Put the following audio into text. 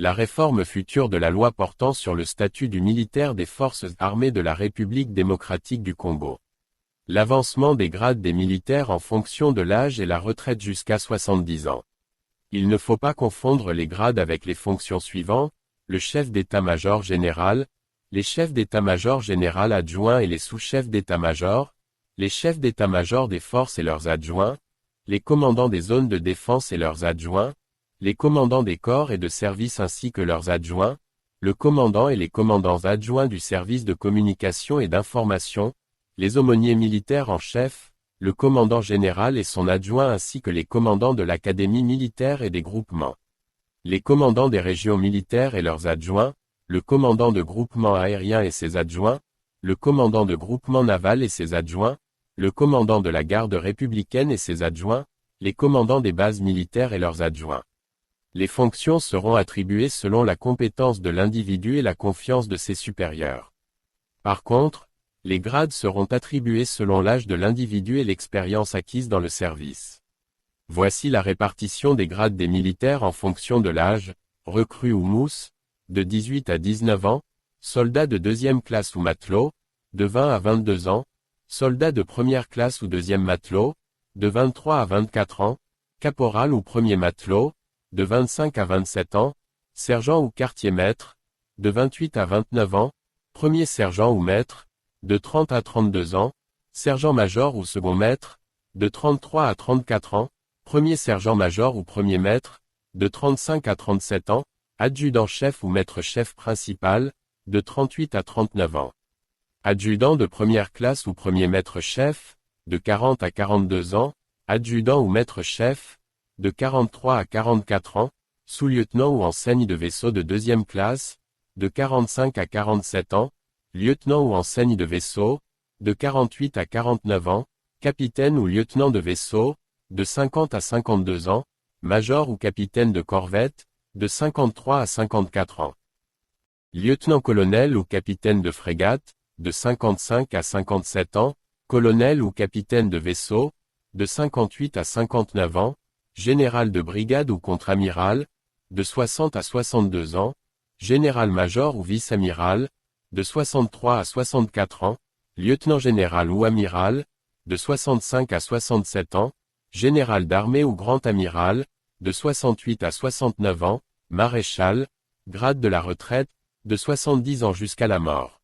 La réforme future de la loi portant sur le statut du militaire des forces armées de la République démocratique du Congo. L'avancement des grades des militaires en fonction de l'âge et la retraite jusqu'à 70 ans. Il ne faut pas confondre les grades avec les fonctions suivantes, le chef d'état-major général, les chefs d'état-major général adjoints et les sous-chefs d'état-major, les chefs d'état-major des forces et leurs adjoints, les commandants des zones de défense et leurs adjoints, les commandants des corps et de service ainsi que leurs adjoints, le commandant et les commandants adjoints du service de communication et d'information, les aumôniers militaires en chef, le commandant général et son adjoint ainsi que les commandants de l'académie militaire et des groupements. Les commandants des régions militaires et leurs adjoints, le commandant de groupement aérien et ses adjoints, le commandant de groupement naval et ses adjoints, le commandant de la garde républicaine et ses adjoints, les commandants des bases militaires et leurs adjoints. Les fonctions seront attribuées selon la compétence de l'individu et la confiance de ses supérieurs. Par contre, les grades seront attribués selon l'âge de l'individu et l'expérience acquise dans le service. Voici la répartition des grades des militaires en fonction de l'âge, recrue ou mousse, de 18 à 19 ans, soldat de deuxième classe ou matelot, de 20 à 22 ans, soldat de première classe ou deuxième matelot, de 23 à 24 ans, caporal ou premier matelot, de 25 à 27 ans, sergent ou quartier-maître, de 28 à 29 ans, premier sergent ou maître, de 30 à 32 ans, sergent-major ou second-maître, de 33 à 34 ans, premier sergent-major ou premier maître, de 35 à 37 ans, adjudant-chef ou maître-chef principal, de 38 à 39 ans. Adjudant de première classe ou premier maître-chef, de 40 à 42 ans, adjudant ou maître-chef, de 43 à 44 ans, sous-lieutenant ou enseigne de vaisseau de deuxième classe, de 45 à 47 ans, lieutenant ou enseigne de vaisseau, de 48 à 49 ans, capitaine ou lieutenant de vaisseau, de 50 à 52 ans, major ou capitaine de corvette, de 53 à 54 ans. Lieutenant-colonel ou capitaine de frégate, de 55 à 57 ans, colonel ou capitaine de vaisseau, de 58 à 59 ans, général de brigade ou contre-amiral, de 60 à 62 ans, général-major ou vice-amiral, de 63 à 64 ans, lieutenant-général ou amiral, de 65 à 67 ans, général d'armée ou grand amiral, de 68 à 69 ans, maréchal, grade de la retraite, de 70 ans jusqu'à la mort.